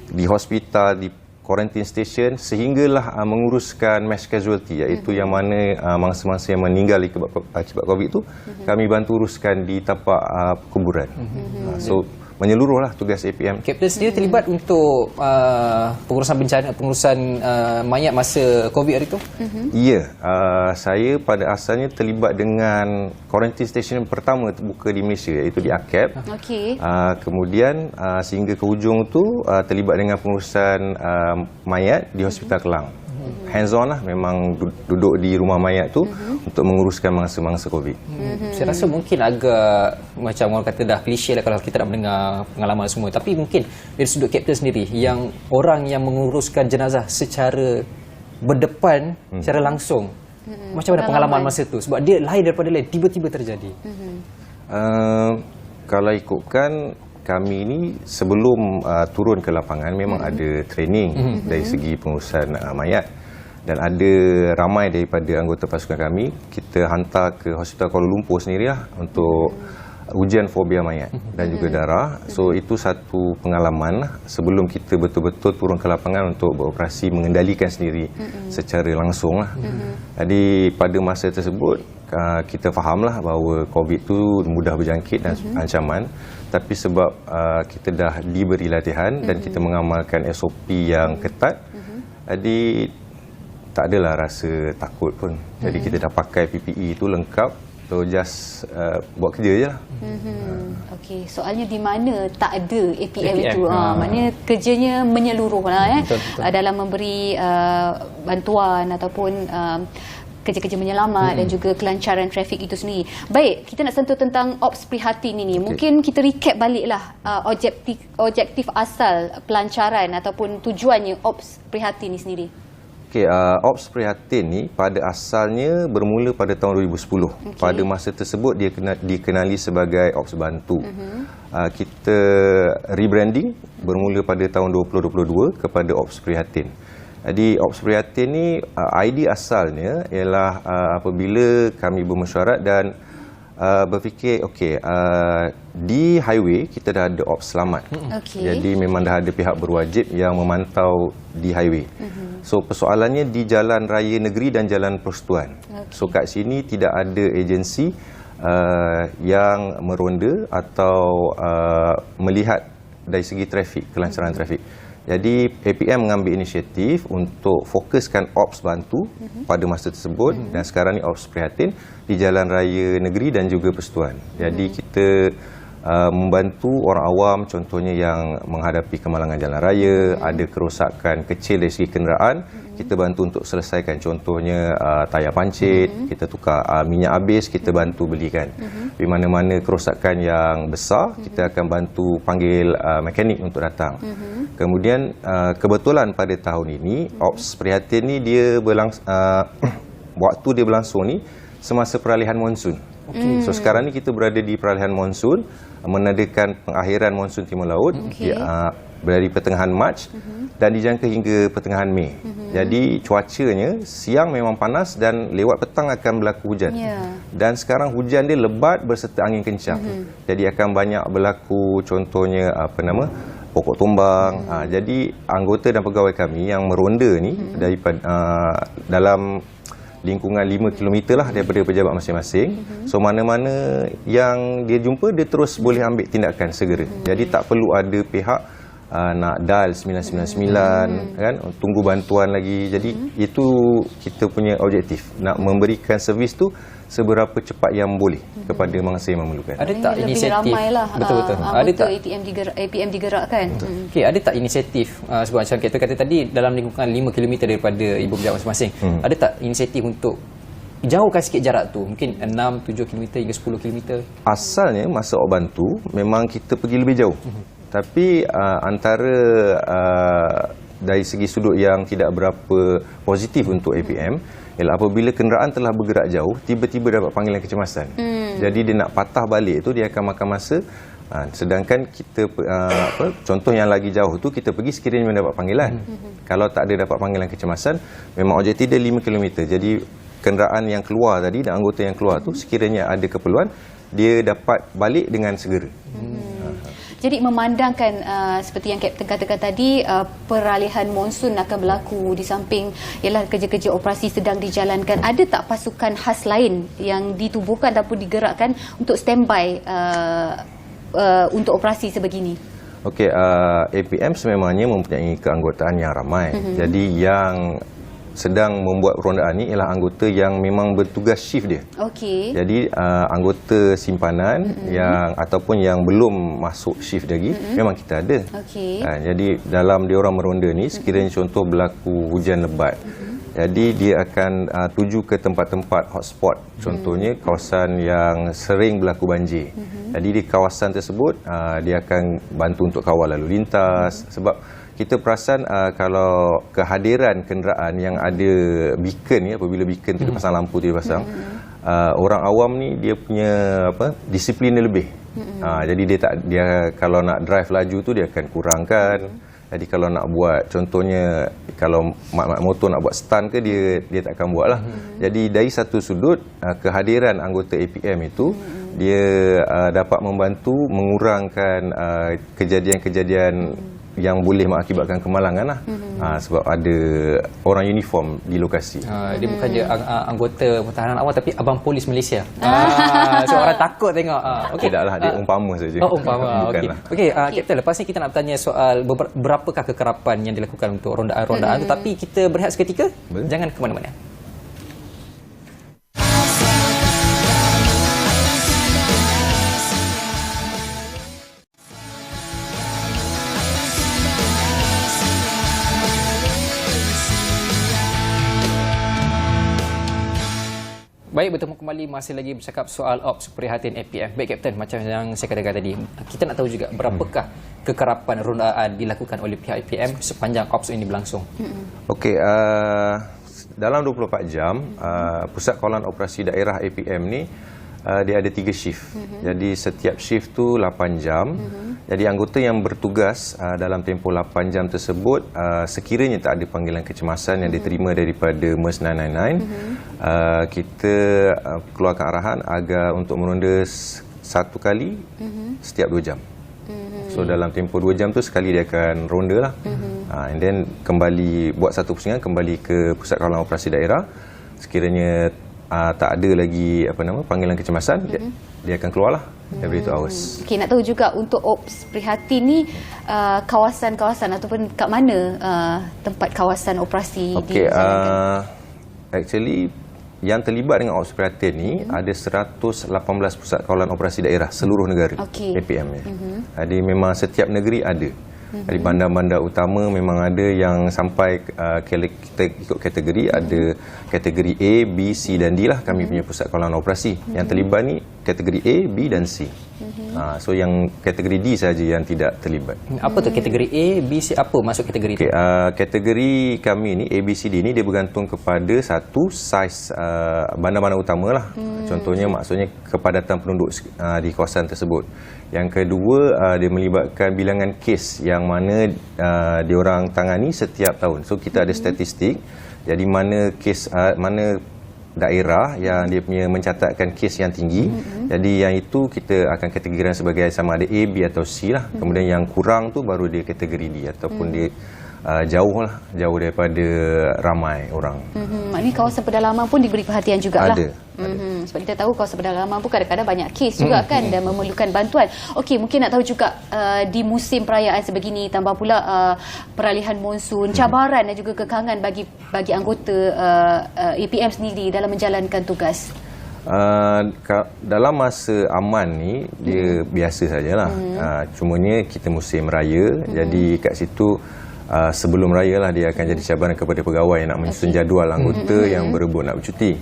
di hospital, di quarantine station, sehinggalah menguruskan mass casualty, iaitu yang mana mangsa-mangsa yang meninggal akibat COVID itu kami bantu uruskan di tapak kuburan. So menyeluruhlah tugas APM. Kapten sendiri terlibat untuk pengurusan bencana, pengurusan mayat masa COVID hari itu? Ya, saya pada asalnya terlibat dengan quarantine station pertama terbuka di Malaysia, iaitu di AKAP. Kemudian sehingga ke hujung tu terlibat dengan pengurusan mayat di Hospital Kelang. Hands on lah, memang duduk di rumah mayat tu untuk menguruskan mangsa-mangsa COVID. Saya rasa mungkin agak macam orang kata dah klise lah kalau kita nak mendengar pengalaman semua, tapi mungkin dari sudut Kapten sendiri, yang orang yang menguruskan jenazah secara berdepan, secara langsung, macam mana pengalaman masa tu? Sebab dia lain daripada lain, tiba-tiba terjadi. Kalau ikutkan kami ni sebelum turun ke lapangan memang ada training dari segi pengurusan mayat, dan ada ramai daripada anggota pasukan kami kita hantar ke Hospital Kuala Lumpur sendirilah untuk ujian fobia mayat dan juga darah. So itu satu pengalaman sebelum kita betul-betul turun ke lapangan untuk beroperasi mengendalikan sendiri secara langsung lah. Jadi pada masa tersebut kita fahamlah bahawa COVID tu mudah berjangkit dan ancaman, tapi sebab kita dah diberi latihan dan kita mengamalkan SOP yang ketat, jadi tak adalah rasa takut pun. Jadi kita dah pakai PPE itu lengkap, so just buat kerja je lah. Okey, soalnya di mana tak ada APM itu, maknanya kerjanya menyeluruh lah dalam memberi bantuan ataupun kerja-kerja menyelamat dan juga kelancaran trafik itu sendiri. Baik, kita nak sentuh tentang Ops Prihatin ini. Mungkin kita recap baliklah objektif asal pelancaran ataupun tujuannya Ops Prihatin ini sendiri. Okey, Ops Prihatin ni pada asalnya bermula pada tahun 2010. Pada masa tersebut dia dikenali sebagai Ops Bantu. Kita rebranding bermula pada tahun 2022 kepada Ops Prihatin. Jadi Ops Prihatin ni idea asalnya ialah apabila kami bermesyuarat dan berfikir di highway kita dah ada Ops Selamat. Jadi memang dah ada pihak berwajib yang memantau di highway. So persoalannya di jalan raya negeri dan jalan persekutuan. So kat sini tidak ada agensi yang meronda atau melihat dari segi trafik, kelancaran trafik. Jadi APM mengambil inisiatif untuk fokuskan Ops Bantu pada masa tersebut, dan sekarang ni Ops Prihatin di jalan raya negeri dan juga persekutuan. Jadi kita membantu orang awam, contohnya yang menghadapi kemalangan jalan raya, ada kerosakan kecil dari segi kenderaan, kita bantu untuk selesaikan. Contohnya tayar pancit, kita tukar minyak habis, kita bantu belikan. Di mana-mana kerosakan yang besar, kita akan bantu panggil mekanik untuk datang. Kemudian kebetulan pada tahun ini, Ops Prihatin ni dia waktu dia berlangsung ni semasa peralihan monsun. So sekarang ni kita berada di peralihan monsun, menandakan pengakhiran monsun Timur Laut, dari pertengahan Mac dan dijangka hingga pertengahan Mei. Jadi cuacanya siang memang panas dan lewat petang akan berlaku hujan. Dan sekarang hujan dia lebat berserta angin kencang. Jadi akan banyak berlaku contohnya pokok tumbang. Jadi anggota dan pegawai kami yang meronda ni daripada dalam lingkungan 5 km lah daripada pejabat masing-masing. So mana-mana yang dia jumpa, dia terus boleh ambil tindakan segera. Jadi tak perlu ada pihak nak dial 999 kan, tunggu bantuan lagi. Jadi itu kita punya objektif, nak memberikan servis tu seberapa cepat yang boleh kepada mangsa yang memerlukan. Ada tak lebih inisiatif? ramailah Betul-betul. Ada tak APM digerakkan? Okey, ada tak inisiatif sebab macam kita kata tadi dalam lingkungan 5 km daripada ibu pejabat masing-masing. Ada tak inisiatif untuk jauhkan sikit jarak tu? Mungkin 6, 7 km hingga 10 km. Asalnya masa awak bantu memang kita pergi lebih jauh. Tapi antara dari segi sudut yang tidak berapa positif untuk APM ialah apabila kenderaan telah bergerak jauh, tiba-tiba dapat panggilan kecemasan. Jadi dia nak patah balik tu, dia akan makan masa. Sedangkan kita contoh yang lagi jauh tu kita pergi sekiranya mendapat panggilan. Kalau tak ada dapat panggilan kecemasan, memang objektif dia 5 km. Jadi kenderaan yang keluar tadi dan anggota yang keluar tu sekiranya ada keperluan, dia dapat balik dengan segera. Jadi memandangkan seperti yang Kapten katakan tadi, peralihan monsun akan berlaku, di samping ialah kerja-kerja operasi sedang dijalankan, ada tak pasukan khas lain yang ditubuhkan ataupun digerakkan untuk standby untuk operasi sebegini? Okey, APM sememangnya mempunyai keanggotaan yang ramai. Jadi yang sedang membuat perondaan ni ialah anggota yang memang bertugas shift dia. Okey. Jadi anggota simpanan yang ataupun yang belum masuk shift lagi memang kita ada. Okey. Jadi dalam dia orang meronda ni sekiranya contoh berlaku hujan lebat. Jadi dia akan tuju ke tempat-tempat hotspot. Contohnya kawasan yang sering berlaku banjir. Jadi di kawasan tersebut dia akan bantu untuk kawal lalu lintas, sebab kita perasan kalau kehadiran kenderaan yang ada beacon ni, apabila beacon tu dipasang, lampu tu dipasang, orang awam ni dia punya disiplin dia lebih. Jadi dia kalau nak drive laju tu dia akan kurangkan. Jadi kalau nak buat contohnya kalau mak motor nak buat stunt ke, dia tak akan buat lah. Jadi dari satu sudut kehadiran anggota APM itu dia dapat membantu mengurangkan kejadian-kejadian yang boleh mengakibatkan kemalangan lah. Sebab ada orang uniform di lokasi. Dia bukan je anggota pertahanan awam, tapi abang polis Malaysia. So orang takut tengok. Okay. Tidaklah, dia umpama saja. Oh, umpama. Okey, Kapten, lepas ni kita nak bertanya soal berapakah kekerapan yang dilakukan untuk rondaan-rondaan tu, tapi kita berehat seketika. Jangan ke mana-mana. Baik, bertemu kembali, masih lagi bercakap soal Ops Prihatin APM. Baik Kapten, macam yang saya katakan tadi, kita nak tahu juga berapakah kekerapan rondaan dilakukan oleh pihak APM sepanjang Ops ini berlangsung. Okey, dalam 24 jam, Pusat Kawalan Operasi Daerah APM ni dia ada 3 shift. Jadi setiap shift tu 8 jam. Jadi anggota yang bertugas dalam tempoh 8 jam tersebut, sekiranya tak ada panggilan kecemasan yang diterima daripada MERS 999, kita keluarkan arahan agar untuk meronda satu kali setiap 2 jam. So dalam tempoh 2 jam tu sekali dia akan ronda lah. And then kembali buat satu pusingan, kembali ke Pusat Kawalan Operasi Daerah. Sekiranya tak ada lagi panggilan kecemasan, dia akan keluarlah every 2 hours. Okey, nak tahu juga untuk Ops Prihatin ni kawasan-kawasan ataupun kat mana tempat kawasan operasi dijalankan? Actually yang terlibat dengan operasi prihatin ni ada 118 pusat kawalan operasi daerah seluruh negara APM ni. Jadi memang setiap negeri ada. Jadi bandar-bandar utama memang ada yang sampai kita ikut kategori, ada kategori A, B, C dan D lah kami punya pusat kawalan operasi. Yang terlibat ni kategori A, B dan C. So yang kategori D saja yang tidak terlibat. Apa tu kategori A, B, C, apa masuk kategori tu? Kategori kami ni A, B, C, D ni dia bergantung kepada satu saiz bandar-bandar utama lah. Contohnya maksudnya kepadatan penduduk di kawasan tersebut. Yang kedua dia melibatkan bilangan kes yang mana diorang tangani setiap tahun. So kita ada statistik. Jadi mana kes mana daerah yang dia punya mencatatkan kes yang tinggi. Jadi yang itu kita akan kategorikan sebagai sama ada A, B atau C lah. Kemudian yang kurang tu baru dia kategori D ataupun dia jauh daripada ramai orang. Maknanya kawasan pedalaman pun diberi perhatian jugalah. Ada. Sebab kita tahu kawasan pedalaman pun kadang-kadang banyak kes juga kan dan memerlukan bantuan. Okey, mungkin nak tahu juga di musim perayaan sebegini tambah pula peralihan monsun, cabaran dan juga kekangan bagi anggota APM sendiri dalam menjalankan tugas. Dalam masa aman ni dia biasa sajalah. Cumanya kita musim raya, jadi kat situ sebelum raya lah dia akan jadi cabaran kepada pegawai yang nak menyusun jadual anggota yang berebut nak bercuti.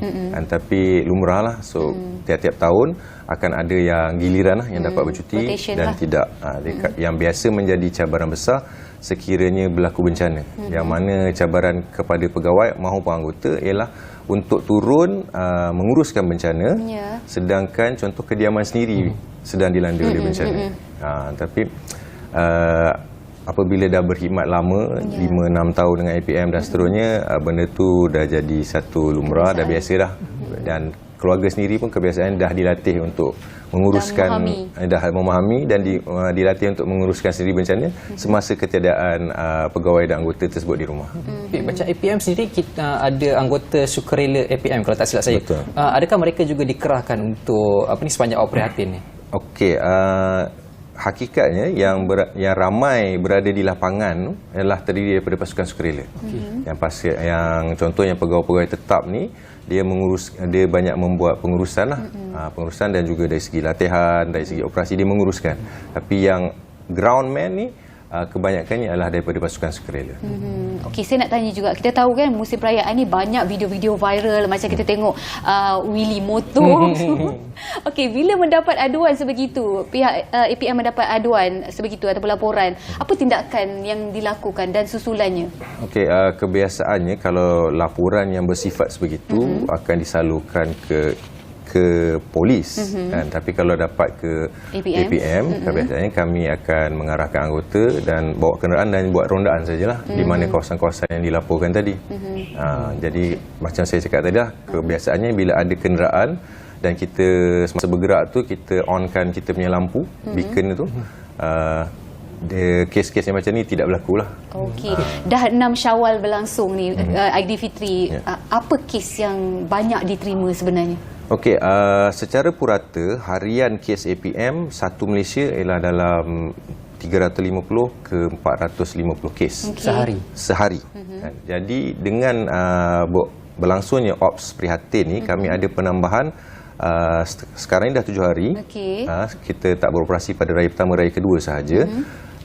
Tapi lumrah lah, so tiap-tiap tahun akan ada yang giliran lah yang dapat bercuti dan tidak. Yang biasa menjadi cabaran besar sekiranya berlaku bencana, yang mana cabaran kepada pegawai maupun anggota ialah untuk turun menguruskan bencana, sedangkan contoh kediaman sendiri sedang dilanda oleh bencana. Tapi apabila dah berkhidmat lama 5-6 tahun dengan APM dan seterusnya, benda tu dah jadi satu lumrah, dah biasa dah. Dan keluarga sendiri pun kebiasaan dah dilatih untuk menguruskan, dah memahami dan dilatih untuk menguruskan sendiri bencana semasa ketiadaan pegawai dan anggota tersebut di rumah. Macam APM sendiri kita ada anggota sukarela APM kalau tak silap saya. Adakah mereka juga dikerahkan untuk sepanjang operasi prihatin ni? Okey, hakikatnya yang ramai berada di lapangan adalah terdiri daripada pasukan sukarela. Yang contohnya pegawai-pegawai tetap ni dia banyak membuat pengurusan lah. Pengurusan dan juga dari segi latihan, dari segi operasi dia menguruskan. Tapi yang ground man ni kebanyakannya adalah daripada pasukan sukarela. Okey, saya nak tanya juga, kita tahu kan musim perayaan ni banyak video-video viral macam kita tengok Willy motor. Okey, bila mendapat aduan sebegitu, pihak APM mendapat aduan sebegitu ataupun laporan, apa tindakan yang dilakukan dan susulannya? Okey, kebiasaannya kalau laporan yang bersifat sebegitu akan disalurkan ke polis kan, tapi kalau dapat ke APM biasanya kami akan mengarahkan anggota dan bawa kenderaan dan buat rondaan sajalah di mana kawasan-kawasan yang dilaporkan tadi. Jadi macam saya cakap tadi lah, kebiasaannya bila ada kenderaan dan kita semasa bergerak tu kita onkan kita punya lampu beacon itu, kes-kes yang macam ni tidak berlaku lah. Okey, dah 6 Syawal berlangsung ni, Aidilfitri, apa kes yang banyak diterima sebenarnya? Okey, secara purata harian kes APM satu Malaysia ialah dalam 350 ke 450 kes sehari. Jadi dengan berlangsungnya ops prihatin ni, kami ada penambahan. Sekarang ini dah 7 hari. Kita tak beroperasi pada raya pertama, raya kedua sahaja.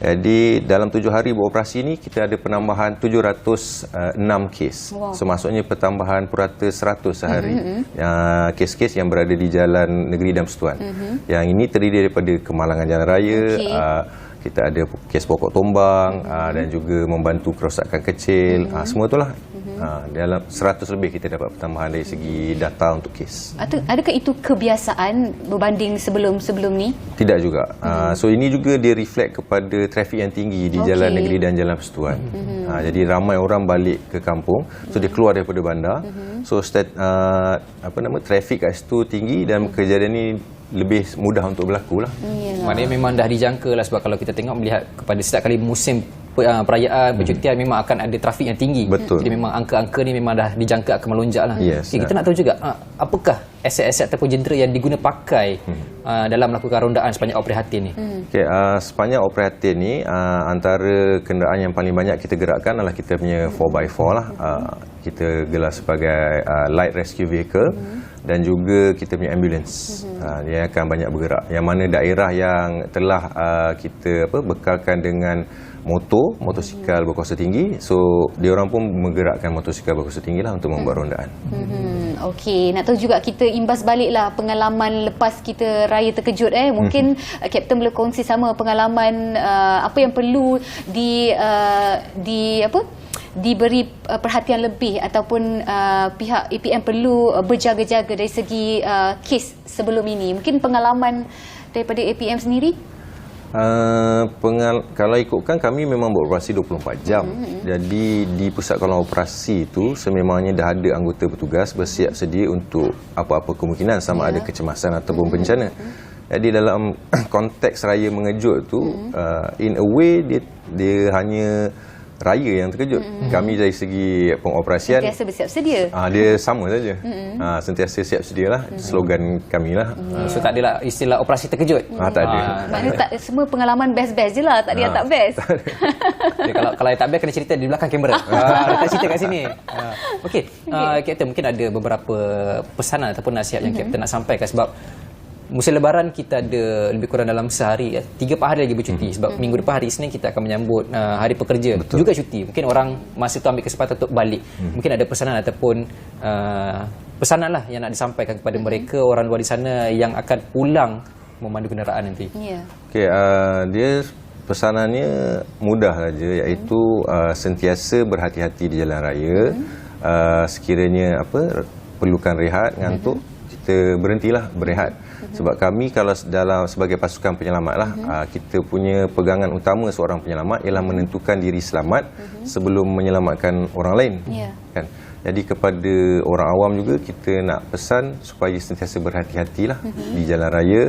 Jadi dalam 7 hari beroperasi ni kita ada penambahan 706 kes. So maksudnya pertambahan purata 100 sehari. Kes-kes yang berada di jalan negeri dan persekutuan. Yang ini terdiri daripada kemalangan jalan raya, kita ada kes pokok tombang dan juga membantu kerosakan kecil. Semua itulah. Dalam 100 lebih kita dapat pertambahan dari segi data untuk kes. Adakah itu kebiasaan berbanding sebelum ni? Tidak juga. So ini juga dia reflect kepada trafik yang tinggi di jalan negeri dan jalan persekutuan. Jadi ramai orang balik ke kampung, so dia keluar daripada bandar. So trafik kat situ tinggi dan kejadian ni lebih mudah untuk berlaku lah. Maknanya memang dah dijangka lah, sebab kalau kita tengok melihat kepada setiap kali musim perayaan, percutian memang akan ada trafik yang tinggi. Betul. Jadi memang angka-angka ni memang dah dijangka akan melonjak lah. Yes, Kita nak tahu juga apakah aset-aset ataupun jentera yang diguna pakai dalam melakukan rondaan sepanjang Opera Hatin ni. Okay, sepanjang Opera Hatin ni antara kenderaan yang paling banyak kita gerakkan adalah kita punya 4x4 lah. Kita gelar sebagai light rescue vehicle dan juga kita punya ambulance. Dia akan banyak bergerak. Yang mana daerah yang telah kita bekalkan dengan motosikal berkuasa tinggi, so diorang pun menggerakkan motosikal berkuasa tinggi lah untuk membuat rondaan. Okey, nak tahu juga kita imbas baliklah pengalaman lepas kita raya terkejut. Mungkin Kapten boleh kongsi sama pengalaman apa yang perlu diberi perhatian lebih ataupun pihak APM perlu berjaga-jaga dari segi kes sebelum ini. Mungkin pengalaman daripada APM sendiri? Kalau ikutkan kami memang beroperasi 24 jam. Jadi di pusat kawalan operasi itu sememangnya dah ada anggota petugas bersiap sedia untuk apa-apa kemungkinan sama ada kecemasan ataupun bencana. Jadi dalam konteks raya mengejut tu in a way dia hanya raya yang terkejut. Kami dari segi pengoperasian Sentiasa bersiap sedia. dia sama saja. Sentiasa siap sedia lah. Slogan kami lah. So tak adalah istilah operasi terkejut. Tak ada. Maknanya semua pengalaman best-best je lah. Tak ada yang tak best. Jadi kalau yang tak best kena cerita di belakang kamera. Kita cerita kat sini. Okey, Kapten, mungkin ada beberapa pesanan ataupun nasihat yang Kapten nak sampaikan sebab musim lebaran kita ada lebih kurang dalam sehari 3-4 hari lagi bercuti sebab minggu depan hari Isnin kita akan menyambut hari pekerja. Betul. Juga cuti. Mungkin orang masa tu ambil kesempatan untuk balik. Mungkin ada pesanan ataupun pesanan lah yang nak disampaikan kepada mereka orang luar di sana yang akan pulang memandu kenderaan nanti. Okey, dia pesanannya mudah saja, iaitu sentiasa berhati-hati di jalan raya. Sekiranya perlukan rehat, ngantuk, kita berhentilah berehat. Sebab kami kalau sebagai pasukan penyelamat lah, kita punya pegangan utama seorang penyelamat ialah menentukan diri selamat sebelum menyelamatkan orang lain. Kan? Jadi kepada orang awam juga kita nak pesan supaya sentiasa berhati-hatilah di jalan raya.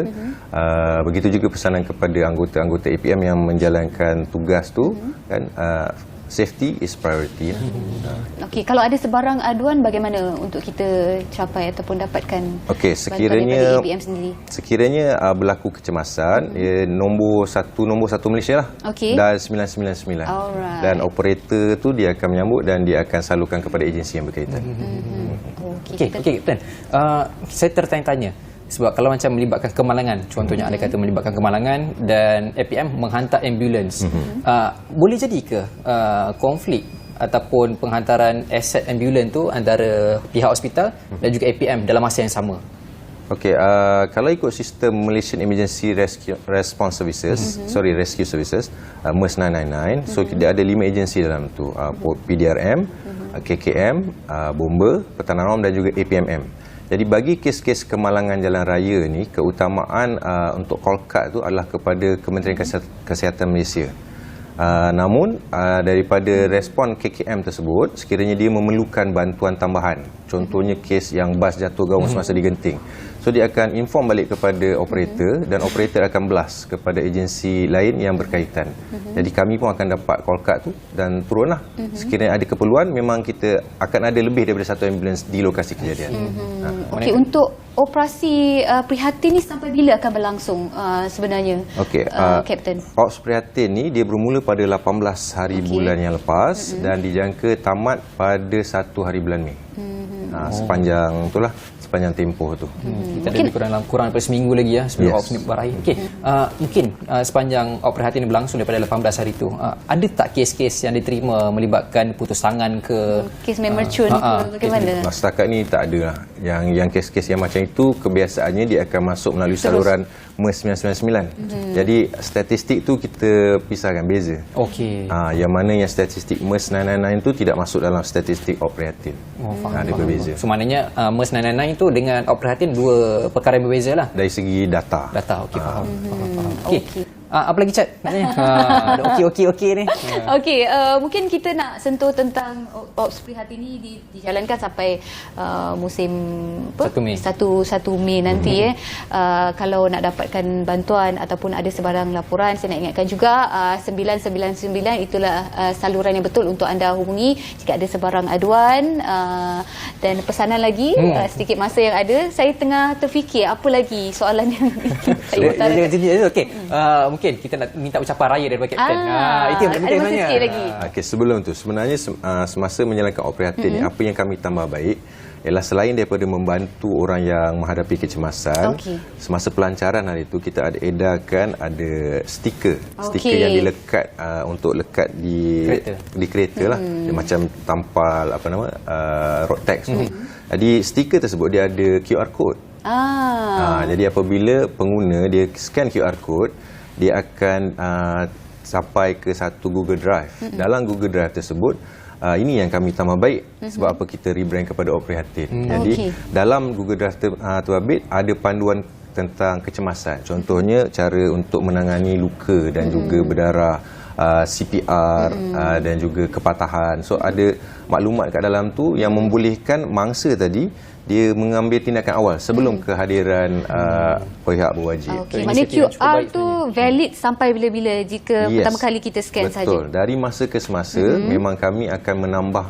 Begitu juga pesanan kepada anggota-anggota APM yang menjalankan tugas tu, kan, safety is priority. Okey, kalau ada sebarang aduan bagaimana untuk kita capai ataupun dapatkan okey, bantuan daripada APM sendiri? Sekiranya berlaku kecemasan, nombor satu Malaysia lah. Okey. Dan 999. Alright. Dan operator tu dia akan menyambut dan dia akan salurkan kepada agensi yang berkaitan. Okey, Kapten. Saya tertanya-tanya sebab kalau macam melibatkan kemalangan, contohnya ada kata melibatkan kemalangan dan APM menghantar ambulans, boleh jadi ke konflik ataupun penghantaran aset ambulans tu antara pihak hospital dan juga APM dalam masa yang sama? Okey, kalau ikut sistem Malaysian Emergency Response Services, Rescue Services, MERS 999, so dia ada 5 agensi dalam tu, PDRM, KKM, Bomba, Pertahanan Awam dan juga APMM. Jadi bagi kes-kes kemalangan jalan raya ni, keutamaan untuk call card tu adalah kepada Kementerian Kesihatan Malaysia. Namun daripada respon KKM tersebut, sekiranya dia memerlukan bantuan tambahan, contohnya kes yang bas jatuh gaung semasa digenting, so dia akan inform balik kepada operator dan operator akan blast kepada agensi lain yang berkaitan. Jadi kami pun akan dapat call card tu dan turunlah. Sekiranya ada keperluan, memang kita akan ada lebih daripada satu ambulans di lokasi kejadian. Okey, untuk operasi prihatin ni sampai bila akan berlangsung sebenarnya? Okey, Kapten. Ops prihatin ni dia bermula pada 18 hari bulan yang lepas dan dijangka tamat pada 1 hari bulan Mei. Sepanjang itulah, sepanjang tempoh tu. Kita ada kurang daripada seminggu lagi sebelum ops ni berakhir. Okey, mungkin sepanjang ops prihatin ni berlangsung daripada 18 hari tu, ada tak kes-kes yang diterima melibatkan putus tangan ke? Kes memercun ke bagaimana? Setakat ni tak ada lah. Yang kes-kes yang macam itu kebiasaannya dia akan masuk melalui saluran MERS 999. Jadi statistik tu kita pisahkan, beza. Okey. Yang mana yang statistik MERS 999 tu tidak masuk dalam statistik ops prihatin. Dia berbeza. So maknanya MERS 999 tu dengan ops prihatin dua perkara yang berbeza lah dari segi data. Okey, faham. Okey. Apa lagi Chat? Okey ni. Okey, mungkin kita nak sentuh tentang Ops Prihatin ini dijalankan sampai musim 1 Mei. 1 Mei nanti. Kalau nak dapatkan bantuan ataupun ada sebarang laporan, saya nak ingatkan juga 999 itulah saluran yang betul untuk anda hubungi jika ada sebarang aduan. Dan pesanan lagi, sedikit masa yang ada, saya tengah terfikir apa lagi soalan yang saya utarakan. Okey. Mungkin kita nak minta ucapan raya daripada Kapten. Itu yang penting ada masa sebenarnya. sikit lagi. Okey, sebelum tu sebenarnya semasa menjalankan Ops Prihatin ni, apa yang kami tambah baik ialah selain daripada membantu orang yang menghadapi kecemasan, semasa pelancaran hari itu kita ada edarkan ada stiker yang dilekat untuk lekat di kereta lah. Dia macam tampal road tax tu. Jadi stiker tersebut dia ada QR code. Jadi apabila pengguna dia scan QR code, dia akan sampai ke satu Google Drive. Dalam Google Drive tersebut, ini yang kami tambah baik sebab apa kita rebrand kepada Ops Prihatin. Jadi dalam Google Drive terbit ada panduan tentang kecemasan. Contohnya cara untuk menangani luka dan juga berdarah, CPR dan juga kepatahan. So ada maklumat kat dalam tu yang membolehkan mangsa tadi dia mengambil tindakan awal sebelum kehadiran pihak berwajib. Maknanya QR tu valid sampai bila-bila jika pertama kali kita scan saja. Betul. Dari masa ke semasa memang kami akan menambah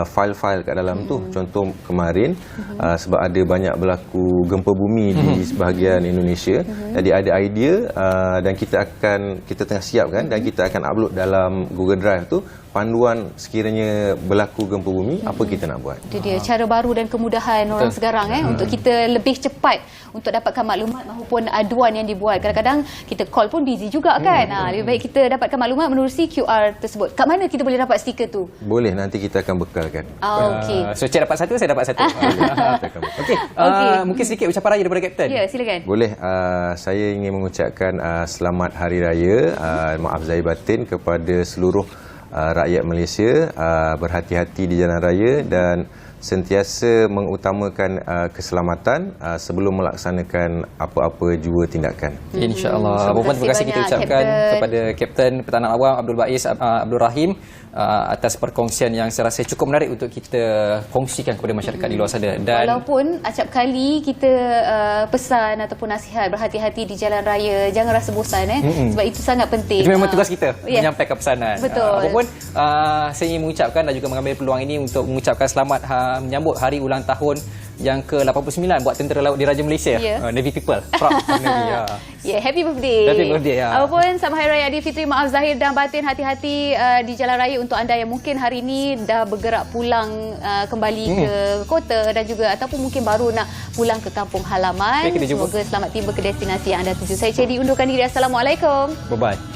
file-file kat dalam tu. Contoh kemarin sebab ada banyak berlaku gempa bumi di sebahagian Indonesia. Jadi ada idea dan kita tengah siapkan dan kita akan upload dalam Google Drive tu panduan sekiranya berlaku gempa bumi apa kita nak buat. Itu dia cara baru dan kemudahan orang sekarang untuk kita lebih cepat untuk dapatkan maklumat maupun aduan yang dibuat. Kadang-kadang kita call pun busy juga kan. Lebih baik kita dapatkan maklumat menerusi QR tersebut. Kat mana kita boleh dapat stiker tu? Boleh, nanti kita akan bekalkan. So Cik dapat satu, saya dapat satu. Okey. Mungkin sedikit ucapan raya daripada Kapten. Ya, silakan. Boleh. Saya ingin mengucapkan selamat Hari Raya, maaf zahir batin kepada seluruh rakyat Malaysia. Berhati-hati di jalan raya dan sentiasa mengutamakan keselamatan sebelum melaksanakan apa-apa jua tindakan. InsyaAllah. Terima kasih kita ucapkan kepada Kapten Pertahanan Awam Abdul Baiz Abdul Rahim atas perkongsian yang saya rasa cukup menarik untuk kita kongsikan kepada masyarakat di luar sana. Dan walaupun acap kali kita pesan ataupun nasihat berhati-hati di jalan raya, jangan rasa bosan sebab itu sangat penting. Itu memang tugas kita menyampaikan pesanan. Betul. Apapun saya ingin mengucapkan dan juga mengambil peluang ini untuk mengucapkan selamat menyambut hari ulang tahun yang ke-89 buat Tentera Laut Diraja Malaysia. Navy people. Proud Navy. Happy birthday. Happy birthday. Apapun, selamat Hari Raya Aidilfitri, maaf zahir dan batin, hati-hati di jalan raya untuk anda yang mungkin hari ini dah bergerak pulang kembali ke kota dan juga ataupun mungkin baru nak pulang ke kampung halaman. Semoga selamat tiba ke destinasi yang anda tuju. Saya Cedi, undurkan diri. Assalamualaikum. Bye-bye.